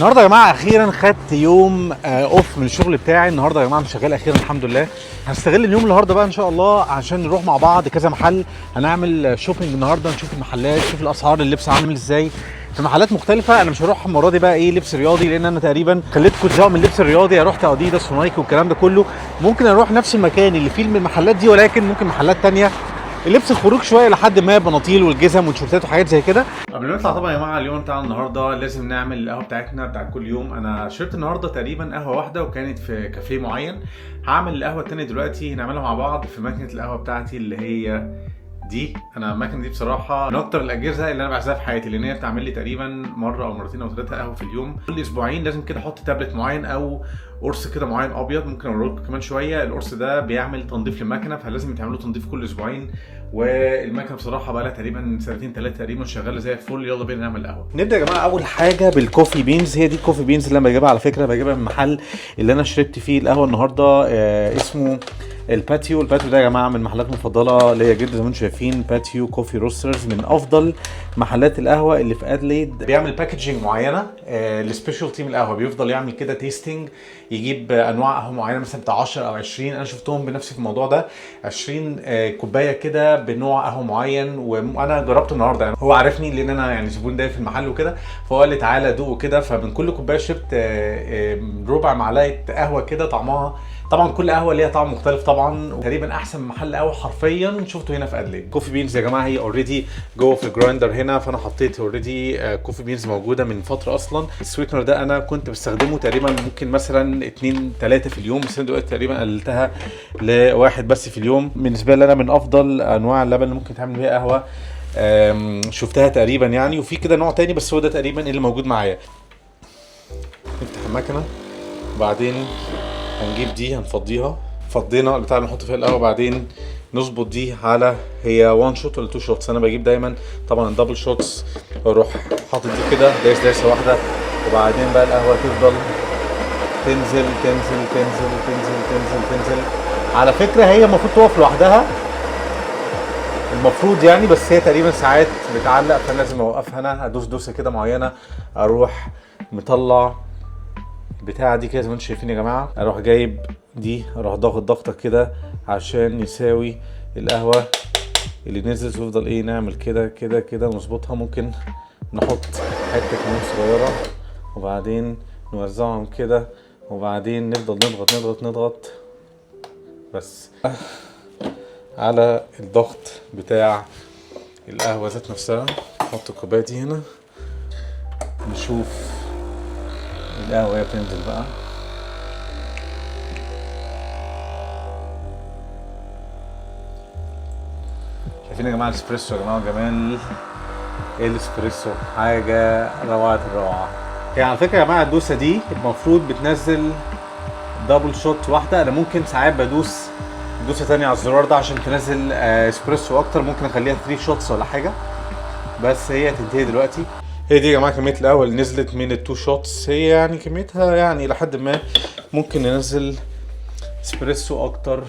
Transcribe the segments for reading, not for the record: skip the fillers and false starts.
النهارده يا جماعه اخيرا خدت يوم اوف من الشغل بتاعي. النهارده يا جماعه مش شغال اخيرا الحمد لله. هنستغل اليوم النهارده بقى ان شاء الله عشان نروح مع بعض كذا محل. هنعمل شوبينج النهارده، نشوف المحلات، نشوف الاسعار، اللبس عامل ازاي في محلات مختلفه. انا مش هروح المره دي بقى ايه لبس رياضي، لان انا تقريبا خليتكم تزهقوا من اللبس الرياضي. رحت اديداس ونايكي والكلام ده كله. ممكن اروح نفس المكان اللي فيه المحلات دي، ولكن ممكن محلات تانية اللبس الخروج شويه لحد ما بناطيل والجزم والتيشيرتات وحاجات زي كده. قبل ما نطلع طبعا يا جماعه اليوم بتاع النهارده لازم نعمل القهوه بتاعتنا بتاع كل يوم. انا شربت النهارده تقريبا قهوه واحده وكانت في كافيه معين. هعمل القهوه الثانيه دلوقتي، هنعملها مع بعض في ماكينه القهوه بتاعتي اللي هي دي. انا الماكينه دي بصراحه من اكتر الاجهزه اللي انا بعزها في حياتي، لان هي بتعمل لي تقريبا مره او مرتين او ثلاثه قهوه في اليوم. كل اسبوعين لازم كده احط تابلت معين او قرص كده معين ابيض. ممكن اوريكم كمان شويه. القرص ده بيعمل تنظيف للماكينه، فلازم يتعمل له تنظيف كل اسبوعين. والماكينه بصراحه بقى لها تقريبا سنتين ثلاثه تقريبا شغاله زي الفل. يلا بينا نعمل قهوه. نبدا يا جماعه اول حاجه بالكوفي بينز. هي دي الكوفي بينز اللي انا بجيبها، على فكره بجيبها من المحل اللي انا شربت فيه القهوه النهارده. اسمه الباتيو. الباتيو ده يا جماعه من المحلات المفضله ليا جدا، زي ما انتم شايفين. باتيو كوفي روسترز من افضل محلات القهوه اللي في ادليد. بيعمل باكجينج معينه للسبيشال تيم القهوه. بيفضل يعمل كده تيستنج، يجيب انواع قهوه معينه مثلا بتاع 10 او 20. انا شفتهم بنفسي في الموضوع ده 20 كوبايه كده بنوع قهوه معين، وانا جربته النهارده. يعني هو عارفني لان انا يعني زبون دايم في المحل وكده، فهو قال لي تعالى دوق كده. فمن كل كوبايه شربت ربع معلقه قهوه كده. طعمها طبعا كل قهوه ليها طعم مختلف طبعا. تقريبا احسن محل قهوه حرفيا شفته هنا في ادليد. كوفي بينز يا جماعه هي اوريدي جوه في الجرايندر هنا، فانا حطيت اوريدي كوفي بينز موجوده من فتره اصلا. السويتنر ده انا كنت بستخدمه تقريبا ممكن مثلا 2 3 في اليوم، بس انا دلوقتي تقريبا قللتها لواحد بس في اليوم. بالنسبه لي انا من افضل انواع اللبن اللي ممكن تعمل بيها قهوه شفتها تقريبا يعني. وفي كده نوع تاني بس هو ده تقريبا اللي موجود معايا. نفتح المكنه وبعدين هنجيب دي هنفضيها. فضينا البتاع اللي نحط فيها القهوه، بعدين نظبط دي على هي 1 شوت ولا 2 شوتس. انا بجيب دايما طبعا الدبل شوتس، واروح حاطط دي كده دايسه واحده، وبعدين بقى القهوه تفضل تنزل تنزل تنزل تنزل تنزل تنزل. على فكره هي المفروض تقف لوحدها المفروض يعني، بس هي تقريبا ساعات بتعلق، فلازم اوقفها انا ادوس دوسه كده معينه. اروح مطلع بتاعه دي كده زي ما انتم شايفين يا جماعه. اروح جايب دي، اروح ضاغط ضغطه كده عشان يساوي القهوه اللي نزلت، ويفضل ايه نعمل كده كده كده نظبطها. ممكن نحط حته كمان صغيره وبعدين نوزعهم كده، وبعدين نفضل نضغط نضغط نضغط بس على الضغط بتاع القهوه ذات نفسها. نحط الكوبايه دي هنا، نشوف القهوه هي بتنزل بقى. شايفين يا جماعه الاسبريسو يا جماعه؟ جمال الاسبريسو حاجه روعه الروعه. هي على فكره يا جماعه الدوسه دي المفروض بتنزل دبل شوت واحده. انا ممكن ساعات بدوس دوسه ثانيه على الزرار ده عشان تنزل اسبريسو اكتر. ممكن اخليها 3 شوتس ولا حاجه، بس هي تنتهي دلوقتي. هي دي يا جماعه كميه القهوه اللي نزلت من ال2 شوتس. هي يعني كميتها يعني لحد ما ممكن ننزل اسبريسو اكتر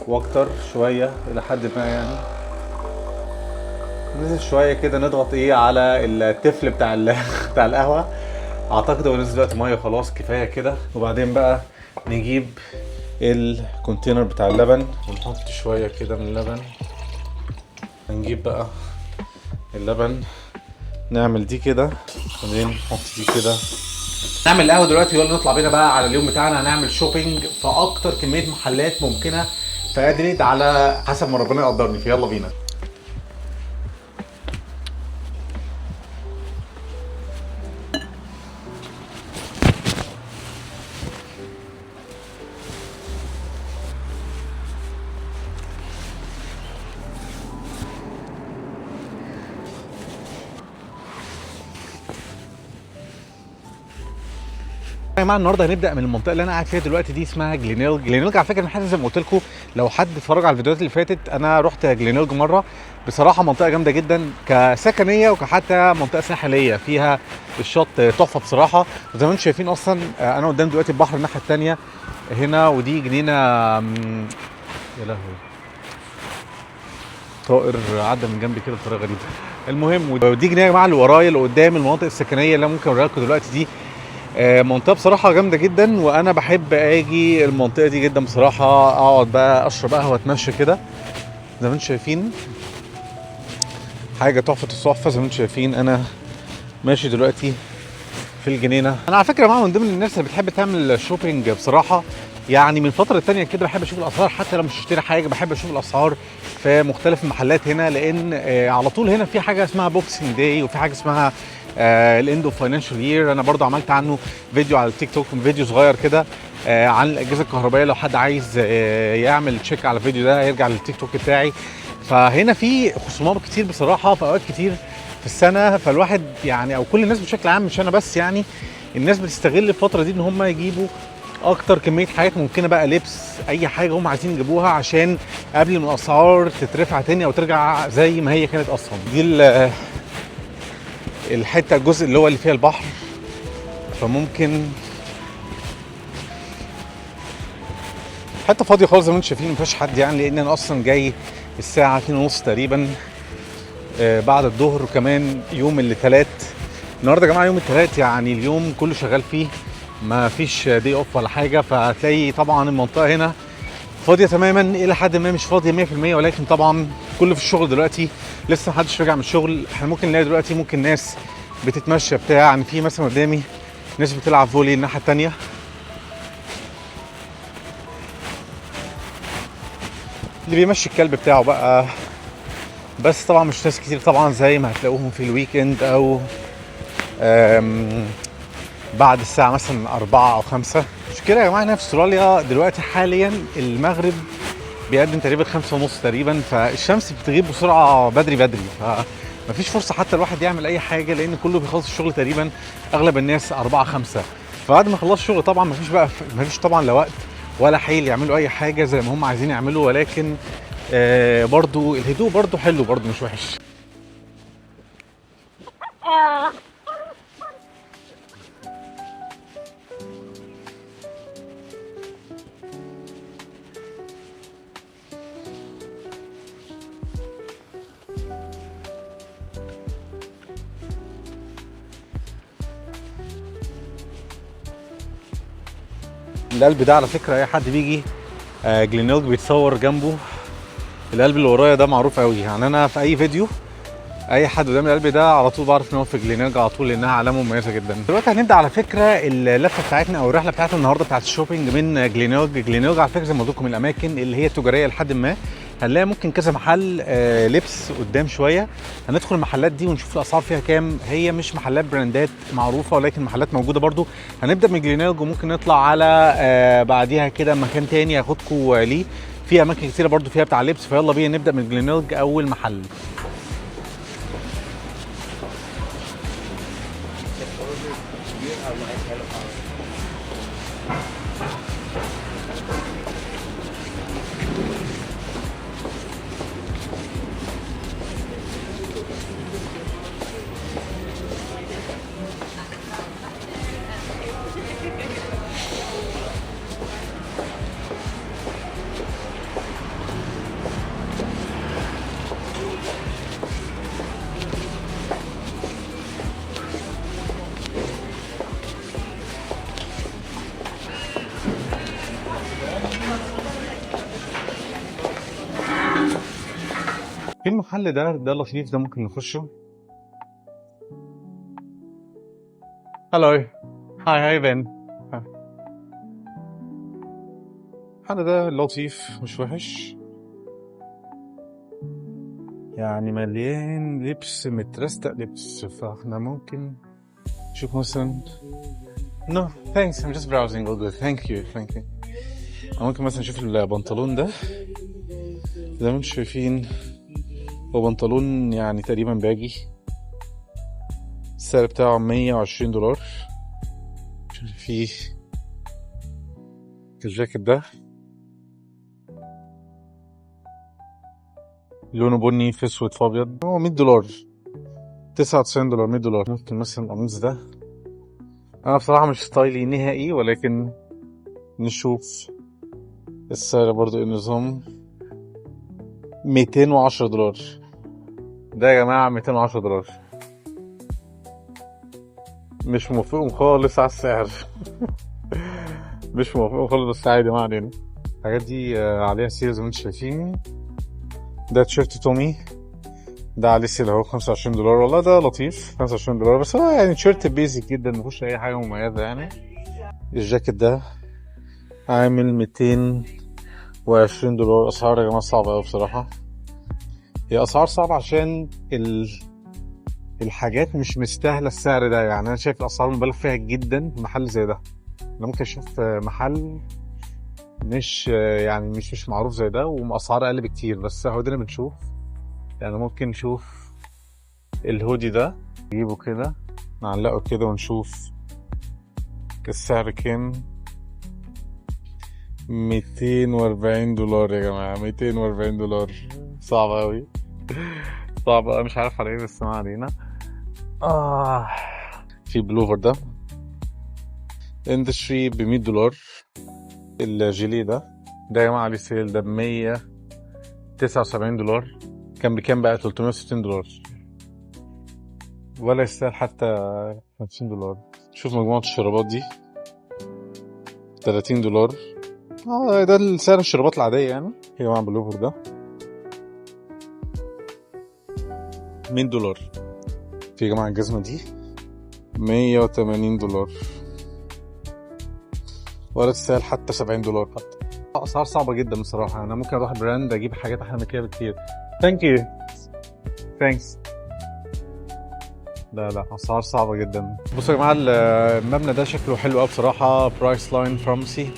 واكتر شويه الى حد ما يعني. ننزل شويه كده نضغط ايه على التفل بتاع بتاع القهوه. اعتقد هو نزل دلوقتي ميه خلاص كفايه كده. وبعدين بقى نجيب الكونتينر بتاع اللبن ونحط شويه كده من اللبن. هنجيب بقى اللبن نعمل دي كده، وبعدين نحط دي كده. نعمل القهوه دلوقتي. يلا نطلع بينا بقى على اليوم بتاعنا. هنعمل شوبينج في اكتر كميه محلات ممكنه في ادليد على حسب ما ربنا يقدرني. فيلا بينا. يا جماعه النهارده هنبدا من المنطقه اللي انا قاعد فيها دلوقتي دي، اسمها جلينيلج. جلينيلج على فكره من زي ما قلت لكم، لو حد اتفرج على الفيديوهات اللي فاتت انا رحت جلينيلج مره. بصراحه منطقه جامده جدا كسكنيه وكحتى منطقه ساحليه، فيها الشط تحفه بصراحه. وزي ما انتم شايفين اصلا انا قدام دلوقتي البحر الناحيه الثانيه هنا، ودي جنينه. يا لهوي، طائر عدى من جنبي كده بطريقه غريبه. المهم ودي جنيه يا جماعه اللي ورايا اللي قدام المناطق السكنيه اللي انا ممكن اوريها لكم دلوقتي دي. منطقه بصراحه جامده جدا، وانا بحب اجي المنطقه دي جدا بصراحه، اقعد بقى اشرب قهوه اتمشى كده زي ما انتم شايفين. حاجه تحفه التحفه زي ما انتم شايفين. انا ماشي دلوقتي في الجنينه. انا على فكره معايا من ضمن الناس اللي بتحب تعمل شوبينج بصراحه، يعني من فتره تانية كده بحب اشوف الاسعار، حتى لو مش هشتري حاجه بحب اشوف الاسعار في مختلف المحلات هنا، لان على طول هنا في حاجه اسمها بوكسنج داي، وفي حاجه اسمها الاند اوف فاينانشال يير. انا برضو عملت عنه فيديو على التيك توك، فيديو صغير كده عن الاجهزه الكهربائيه. لو حد عايز يعمل تشيك على الفيديو ده يرجع للتيك توك بتاعي. فهنا في خصومات كتير بصراحه في اوقات كتير في السنه، فالواحد يعني او كل الناس بشكل عام مش انا بس، يعني الناس بتستغل الفتره دي ان هم يجيبوا اكتر كميه حاجات ممكنه، بقى لبس اي حاجه هم عايزين يجيبوها عشان قبل ما الاسعار تترفع تاني او ترجع زي ما هي كانت اصلا. دي الحته الجزء اللي هو اللي فيها البحر، فممكن حته فاضيه خالص زي ما انتم شايفين، ما فيهاش حد يعني، لان انا اصلا جاي الساعه 2:30 تقريبا بعد الظهر، وكمان يوم الثلاث النهارده يا جماعه، يوم الثلاث يعني اليوم كله شغال فيه، ما فيش دي اوف ولا حاجه. فهتلاقي طبعا المنطقه هنا فاضيه تماما، الى حد ما مش فاضيه 100%، ولكن طبعا كله في الشغل دلوقتي، لسه محدش رجع من الشغل. احنا ممكن نلاقي دلوقتي ممكن ناس بتتمشى بتاع، يعني في مثلا قدامي ناس بتلعب فولي الناحيه الثانيه، اللي بيمشي الكلب بتاعه بقى. بس طبعا مش ناس كتير طبعا زي ما هتلاقوهم في الويكند او بعد الساعة مثلا 4 أو 5. مش كده يا جماعة، هنا في استراليا دلوقتي حاليا المغرب بيقدم تقريبا 5:30 تقريبا، فالشمس بتغيب بسرعة بدري بدري، فمفيش فرصة حتى الواحد يعمل أي حاجة، لأن كله بيخلص الشغل تقريبا أغلب الناس 4 5. فبعد ما خلصوا الشغل طبعا مفيش طبعا لا وقت ولا حيل يعملوا أي حاجة زي ما هم عايزين يعملوا، ولكن برضو الهدوء برضو حلو، برضو مش وحش. القلب ده على فكرة أي حد بيجي جلينوج بيتصور جنبه. القلب اللي ورايا ده معروف قوي، يعني أنا في أي فيديو أي حد قدام القلب ده على طول بعرف إن هو في جلينوج على طول، لأنها علامة مميزة جدا. دلوقتي هنبدأ على فكرة اللفة بتاعتنا أو الرحلة بتاعتنا النهاردة بتاعت الشوبينج من جلينوج. جلينوج على فكرة زي ما قلت لكم من الأماكن اللي هي تجارية لحد ما، هنلاقي ممكن كذا محل لبس قدام شويه. هندخل المحلات دي ونشوف الاسعار فيها كام. هي مش محلات براندات معروفه، ولكن محلات موجوده برضو. هنبدا من جلينوج وممكن نطلع على بعديها كده مكان تاني ياخدكم ليه، في اماكن كتيره برضو فيها بتاع لبس. فيلا بينا نبدا من جلينوج اول محل. في المحل ده لطيف، ده ممكن نخشه. هلو هاي بن. المحل ده لطيف مش وحش، يعني مليان لبس مترستق لبس، فاحنا ممكن نشوف مثلا. No thanks, I'm just browsing all good. Thank you. ممكن مثلا نشوف البنطلون ده زي ما انتم شايفين، هو بنطلون يعني تقريبا باجي، السعر بتاعه $120. فيه الجاكيت ده لونه بني في اسود في ابيض، هو $100 $99 $100. ممكن مثلا القميص ده، انا بصراحة مش ستايلي نهائي، ولكن نشوف السعر برضو النظام $210. ده يا جماعة 210 دولار. مش موافقهم خالص على السعر. مش موافقهم خالص، بس عادي ما علينا. الحاجات دي عليها سيل زي ما انتم شايفين. ده تيشيرت تومي، ده عليه سيل اهو 25 دولار. والله ده لطيف 25 دولار، بس هو يعني تيشيرت بيزك جدا مفيهوش اي حاجة مميزة يعني. الجاكيت ده عامل 220 دولار. اسعار يا جماعة صعبة اوي بصراحة. هي اسعار صعبة عشان الحاجات مش مستاهلة السعر ده. يعني انا شايف الاسعار مبالغ فيها جدا في محل زي ده. انا ممكن اشوف محل مش يعني مش معروف زي ده واسعار اقل بكتير، بس هو ده اللي بنشوف. يعني ممكن نشوف الهودي ده، نجيبه كده نعلقه كده ونشوف السعر كام. 240 دولار يا جماعة، 240 دولار. صعب اوي. صعب اوي، مش عارف على ايه، بس ما علينا. في بلوفر ده اندستري ب 100 دولار. الجيلي ده يا جماعة عليه سيل، ده ب 179 دولار. كان بكام بقى؟ 360 دولار. ولا يستاهل حتى 50 دولار. شوف مجموعة الشرابات دي 30 دولار. ده سعر الشرابات العادية يعني. يا جماعة بلوفر ده 100 دولار. في يا جماعة الجزمة دي 180 دولار. ولا تستاهل حتى 70 دولار حتى. اسعار صعبة جدا بصراحة. انا ممكن اروح براند اجيب حاجات احلى من كده بكتير. ثانك يو. ثانكس. لا اسعار صعبة جدا. بصوا يا جماعة، المبنى ده شكله حلو قوي بصراحة. برايس لاين فارماسي،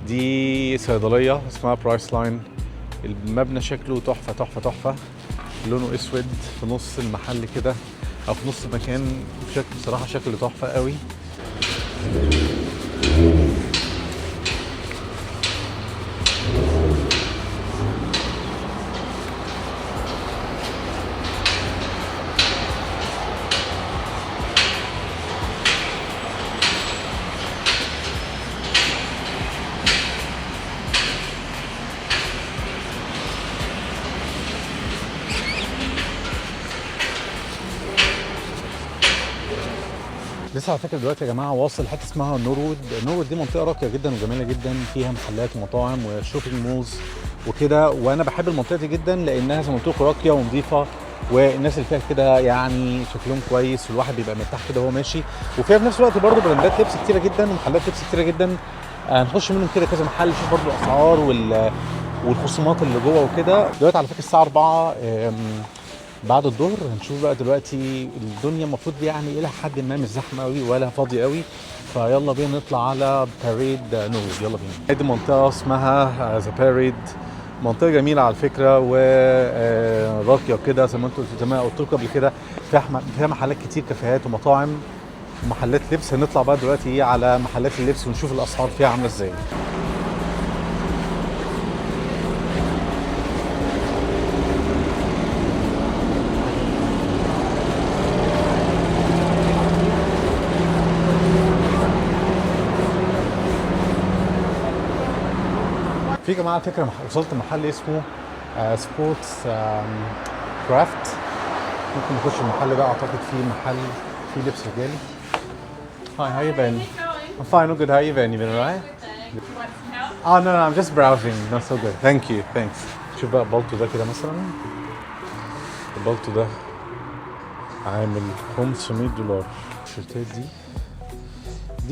دي صيدلية اسمها برايس لاين. المبنى شكله تحفة تحفة تحفة. لونه اسود في نص المحل كده او في نص المكان. شكل بصراحة شكله تحفة قوي. لسه على فكره دلوقتي يا جماعه واصل حته اسمها نورود. نورود دي منطقه راقيه جدا وجميله جدا، فيها محلات ومطاعم وشوبينج مولز وكده. وانا بحب المنطقه دي جدا لانها زي ما قلت لكم راقيه ونظيفه، والناس اللي فيها كده يعني شكلهم كويس والواحد بيبقى مرتاح كده وهو ماشي. وفيها في نفس الوقت برضه براندات لبس كتيره جدا ومحلات لبس كتيره جدا. هنخش منهم كده كذا محل نشوف برضه الاسعار والخصومات اللي جوه وكده. دلوقتي على فكره الساعه 4 بعد الظهر. هنشوف بقى دلوقتي الدنيا المفروض يعني الى حد ما مش زحمه قوي ولا فاضيه قوي. فيلا بينا نطلع على باريد نورود. يلا بينا. دي منطقه اسمها ذا باريد. منطقه جميله على فكره وراقيه كده زي ما قلت لكم قبل كده. فيها محلات كتير، كافيهات ومطاعم ومحلات لبس. هنطلع بقى دلوقتي على محلات اللبس ونشوف الاسعار فيها عامله ازاي. في جماعه فكره وصلت محل اسمه سبورتس كرافت. ممكن نخش المحل ده. اعتقد في محل فيه لبس رجالي. Hi, how you been? I'm fine, I'm good. How you been? You been alright? Oh no, I'm just browsing. Not so good. Thank you, thanks. شوف بقى البلطو ده كده مثلا. البلطو ده عامل 500 دولار. التيشيرتات دي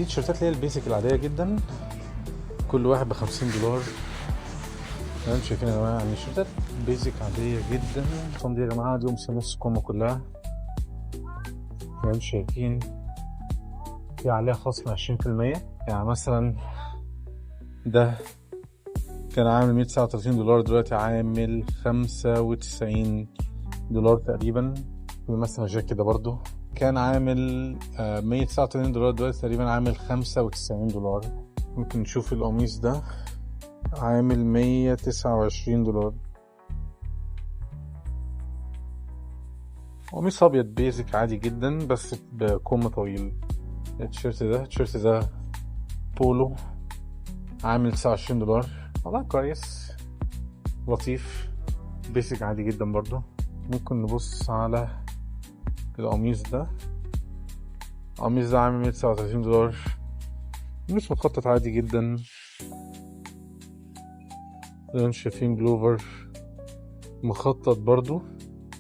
التيشيرتات اللي هي البيسك العادية جدا، كل واحد ب50 دولار. انتوا شايفين يا جماعه يعني شتات بيزك عاديه جدا. الصندوق دي يا جماعه دي نص كم كلها. انتوا شايفين في عليها خصم 20%. يعني مثلا ده كان عامل 139 دولار، دلوقتي عامل 95 دولار تقريبا. مثلا الجاكيت ده برضو كان عامل 189 دولار، دلوقتي تقريبا عامل 95 دولار. ممكن نشوف القميص ده عامل 129 دولار. قميص ابيض بيزك عادي جدا بس بكم طويل. التيشيرت ده بولو عامل 29 دولار. والله كويس لطيف بيزك عادي جدا برضو. ممكن نبص على القميص ده. القميص ده عامل $139. مش مخطط، عادي جدا. زي ما شايفين بلوفر مخطط برضو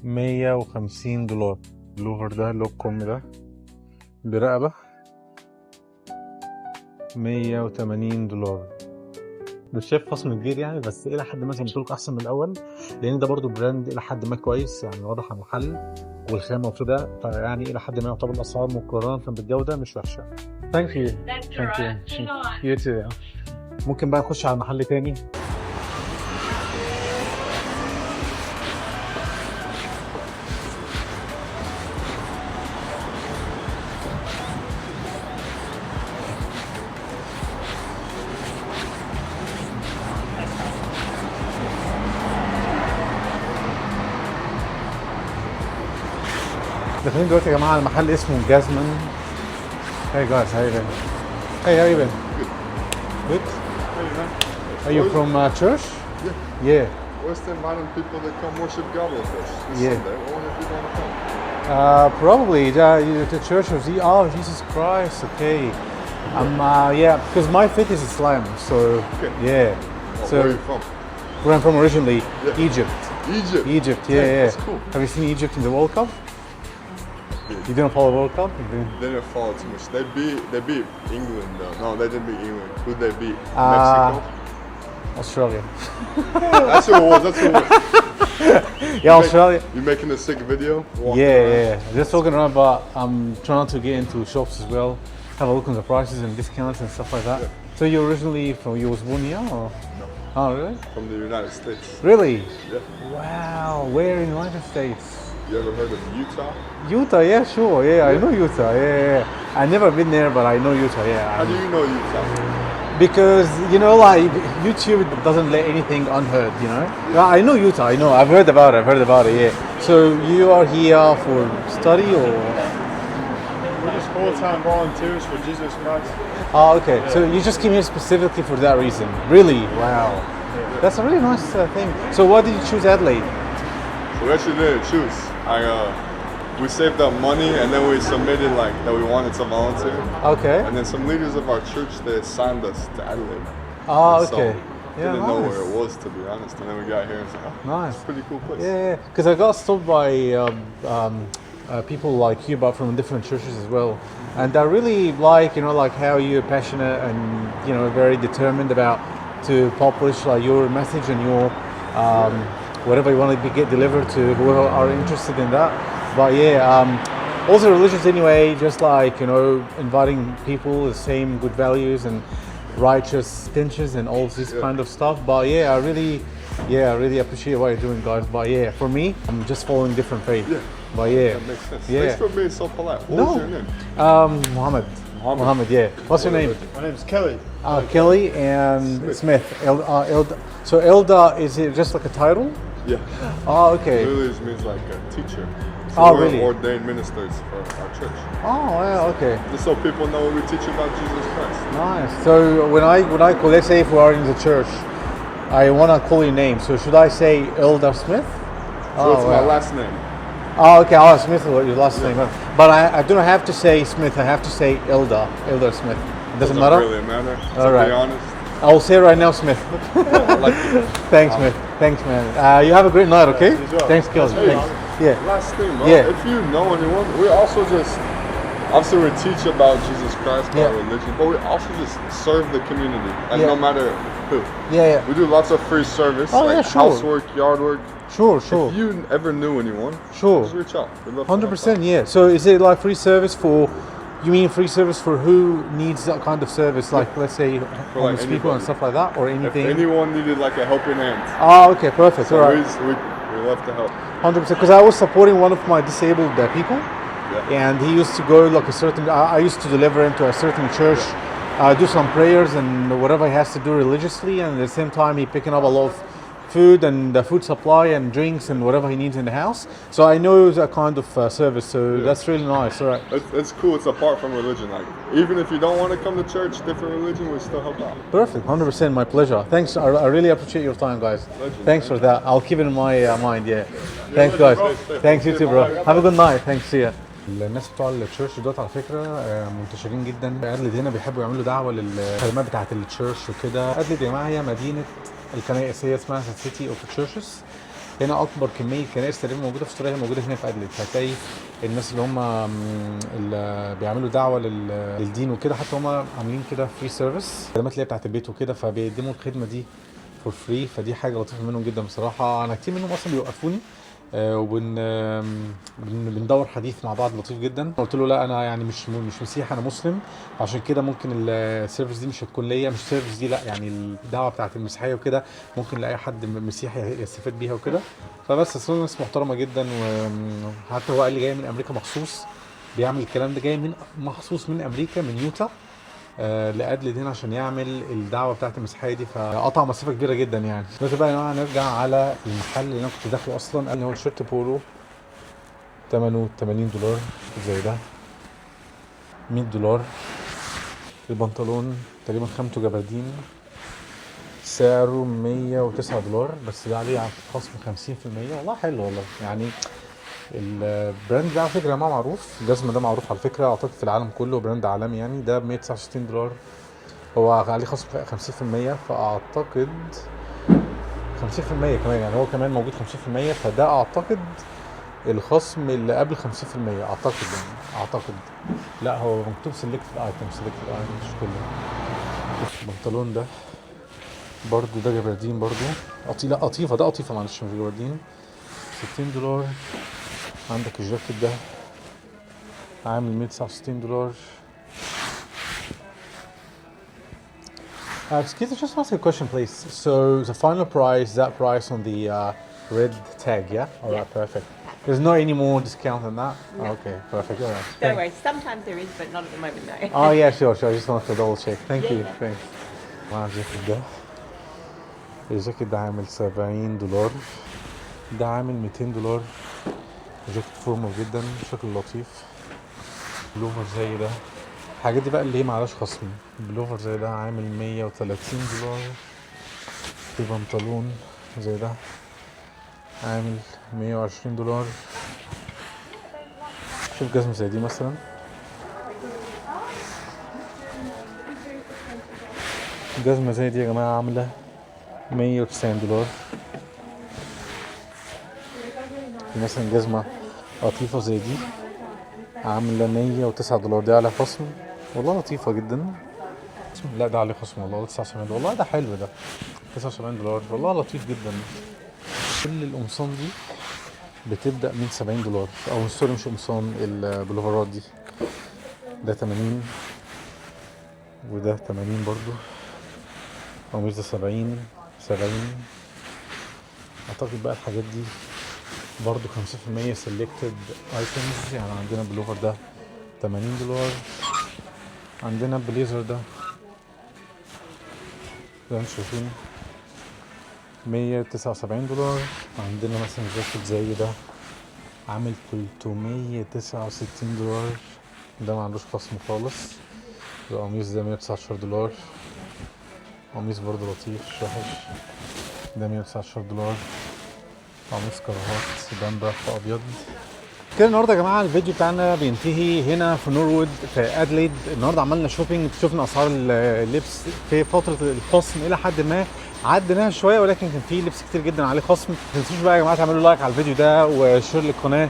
$150. بلوفر ده اللي هو الكم ده برقبة $180. مش شايف خصم كبير يعني، بس الى حد ما زي ما قلت لكم احسن من الاول، لان ده برضو براند الى حد ما كويس يعني، واضح على المحل والخامه وكده، فيعني الى حد ما يعتبر الاسعار مقارنه بالجوده مش وحشه. ثانك يو. ثانك يو. يو ممكن بقى نخش على محل تاني. داخلين دلوقتي يا جماعه على محل اسمه جازمان. Hey guys, how you been? Hey, how you been? Good. Hey man. Are you from church? Yeah. Yeah. What's the amount of people that come worship God with us this Yeah. Sunday? I wonder if you want to come. Probably the Church of Jesus Christ. Okay. Yeah, because my faith is Islam, so Okay. yeah. Oh, So where are you from? where I'm from originally, Yeah. Egypt. Egypt. Egypt, yeah, Hey, yeah. that's cool. Have you seen Egypt in the World Cup? You didn't follow the World Cup? You didn't? They didn't follow too much. They beat England though. No, they didn't beat England. Who'd they beat? Mexico? Australia. That's who it was. That's who it was. Yeah, Australia. You making a sick video? Walking Yeah, around? yeah. Just walking around, but I'm trying to get into shops as well. Have a look on the prices and discounts and stuff like that. Yeah. So you're originally from, you was born here or? No, Oh, really? from the United States. Really? Yeah. Wow. Where in the United States? You ever heard of Utah? Utah, yeah, sure. Yeah, I know Utah. Yeah. I never been there, but I know Utah. How Yeah. do you know Utah? Because like YouTube doesn't let anything unheard. Yeah, I know Utah. I know. I've heard about it. Yeah. So you are here for study or? We're just full-time volunteers for Jesus Christ. Oh, okay. So you just came here specifically for that reason? Really? Wow. That's a really nice thing. So why did you choose Adelaide? We actually didn't choose. We saved up money and then we submitted like that we wanted to volunteer. Okay. And then some leaders of our church, they assigned us to Adelaide. Oh, So, okay. didn't know nice. where it was, to be honest. And then we got here and said, oh, Nice. it's a pretty cool place. Yeah, because I got stopped by people like you, but from different churches as well, and I really like how you're passionate and very determined about to publish like your message and your whatever you want to get delivered to whoever are interested in that. But yeah, also religious anyway, just like inviting people the same good values and righteous intentions and all this kind of stuff. But yeah, I really appreciate what you're doing, guys. But yeah, for me, I'm just following different faith. Yeah. But yeah, That makes sense. Yeah. Thanks for being so polite. What No. was your name? Mohammed. Mohammed. Mohammed, yeah. What's your name? My name's Kelly. Kelly and Smith. Elda. So Elda, is it just like a title? Yeah. Oh, okay. Literally just means like a teacher. So Oh, we're really? ordained ministers for our church. Oh, yeah, okay. Just so people know what we teach about Jesus Christ. Nice. So when I call, let's say if we are in the church, I want to call your name. So should I say Elder Smith? So it's my wow. last name. Oh, okay. Oh, Smith is your last name. But I don't have to say Smith. I have to say Elder Smith. It doesn't matter? really matter. To All right. be honest. I'll say right now, Smith. I like you. Thanks, Smith. Thanks, man. You have a great night, okay? you as well. Thanks, Kelly. Hey, Thanks. Yeah. Last thing, bro. Yeah. If you know anyone, we also just obviously we teach about Jesus Christ, about Yeah. religion, but we also just serve the community, and Yeah. no matter who. Yeah. We do lots of free service, Oh, like yeah, sure. housework, yard work. Sure. If you ever knew anyone, Sure. just reach out. We'd love to help 100%, out. yeah. So is it like free service for, you mean free service for who needs that kind of service? Like, let's say, homeless people and anybody. stuff like that, or If anything? anyone needed like a helping hand, Oh, okay, perfect. so All right. we love to help. 100%. Because I was supporting one of my disabled people, Yeah. and he used to go like a certain, I used to deliver him to a certain church, do some prayers and whatever he has to do religiously, and at the same time he picking up a lot of food and the food supply and drinks and whatever he needs in the house. So I know that kind of service. So that's really nice. All right. It's cool. It's apart from religion. Like even if you don't want to come to church, different religion, we still help out. Perfect. 100%. My pleasure. Thanks. I really appreciate your time, guys. Legend. Thanks for that. I'll keep it in my mind. Yeah. Thanks, guys. Thanks you too, bro. Have a good night. Thanks. See ya. الناس بتوع التشيرش دوت على فكره منتشرين جدا. ادليد هنا بيحبوا يعملوا دعوه للخدمات بتاعه التشيرش وكده. ادليد يا جماعه هي مدينه الكنائس، هي اسمها سيتي اوف تشيرشز. هنا اكبر كميه كنائس تقريبا موجوده في استراليا موجوده هنا في ادليد. هتلاقي الناس اللي هم اللي بيعملوا دعوه للدين وكده حتى هم عاملين كده فري سيرفيس، الخدمات اللي هي بتاعه البيت وكده، فبيقدموا الخدمه دي فور فري. فدي حاجه لطيفه منهم جدا بصراحه. انا كتير منهم اصلا بيوقفوني بندور حديث مع بعض لطيف جدا. قلت له لا انا يعني مش مسيحي، انا مسلم، عشان كده ممكن السيرفيس دي مش هتكون ليا، مش سيرفيس دي لا، يعني الدعوه بتاعت المسيحيه وكده ممكن لاي حد مسيحي يستفاد بيها وكده. فبس اصلا ناس محترمه جدا. وحتى هو قال لي جاي من امريكا مخصوص بيعمل الكلام ده، جاي من مخصوص من امريكا من يوتا لأدليد هنا عشان يعمل الدعوه بتاعت المسيحيه دي، فقطع مسافه كبيره جدا يعني. دلوقتي بقى يا جماعه نرجع على المحل اللي انا كنت داخله اصلا. قال لي هو الشيرت بولو ثمنه $80 زي ده، $100. البنطلون تقريبا خامته جبردين سعره $109، بس ده عليه خصم 50%. والله حلو والله يعني. البراند ده على فكره يا جماعه معروف، الجزمه ده معروف على فكره اعتقد في العالم كله، براند عالمي يعني. ده $169، هو عليه خصم 50%، فاعتقد 50% كمان يعني، هو كمان موجود 50%. فده اعتقد الخصم اللي قبل 50% اعتقد يعني، اعتقد. لا هو مكتوب سيلكتد ايتم مش كله. البنطلون ده برضو ده جبردين برضو لا قطيفه، ده قطيفه معلش مش جبردين، $60. عندك الجاكيت ده عامل $169. Excuse me, just ask a question, please. So the final price, that price on the red tag, yeah? All right, perfect. There's no any more discount than that? No. Okay, perfect. All right. Don't worry, sometimes there is, but not at the moment, no. Oh yeah, sure. I just wanted to double check. Thank you. Yeah. Thanks. مع الجاكيت ده. الجاكيت ده عامل $70. ده عامل $200. جاكيت فورمال جدا شكله لطيف. بلوفر زي ده، الحاجات دي بقى اللي هي معلاش خصم. بلوفر زي ده عامل $130. في بنطلون زي ده عامل $120. شوف جزمة زي دي مثلا، جزمة زي دي يا جماعة عاملة $190. مثلا جزمة لطيفة زي دي عاملة $109، دي على خصم والله لطيفة جدا. لا ده عليه خصم والله $79، والله ده حلو ده $79 والله لطيف جدا. كل القمصان دي بتبدأ من $70 أو سوري مش قمصان، البلوفرات دي ده 80 وده 80 برضو، قميص ده 70. أعتقد بقى الحاجات دي برضو 50% selected items يعني. عندنا بلوفر ده $80، عندنا بليزر ده زي ما انتم شايفين $179. عندنا مثلا جاكيت زي ده عامل $369، ده ما عندوش خصم خالص. القميص ده $119، قميص برضو لطيف مش وحش، ده $119. قميص كراهات بامبا في ابيض. كده النهارده يا جماعه الفيديو بتاعنا بينتهي هنا في نورwood في ادليد. النهارده عملنا شوبينج، شفنا اسعار اللبس في فتره الخصم الى حد ما عديناها شويه، ولكن كان في لبس كتير جدا عليه خصم. ما تنسوش بقى يا جماعه تعملوا لايك على الفيديو ده وشير للقناه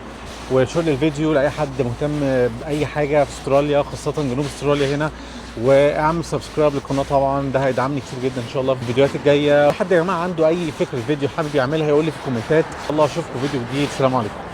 وشير للفيديو لاي حد مهتم باي حاجه في استراليا، خاصه جنوب استراليا هنا، واعمل سبسكرايب للقناه طبعا، ده هيدعمني كتير جدا ان شاء الله في الفيديوهات الجايه. حد يا جماعه عنده اي فكره فيديو حابب يعملها يقول لي في الكومنتات. الله اشوفكم فيديو جديد، سلام عليكم.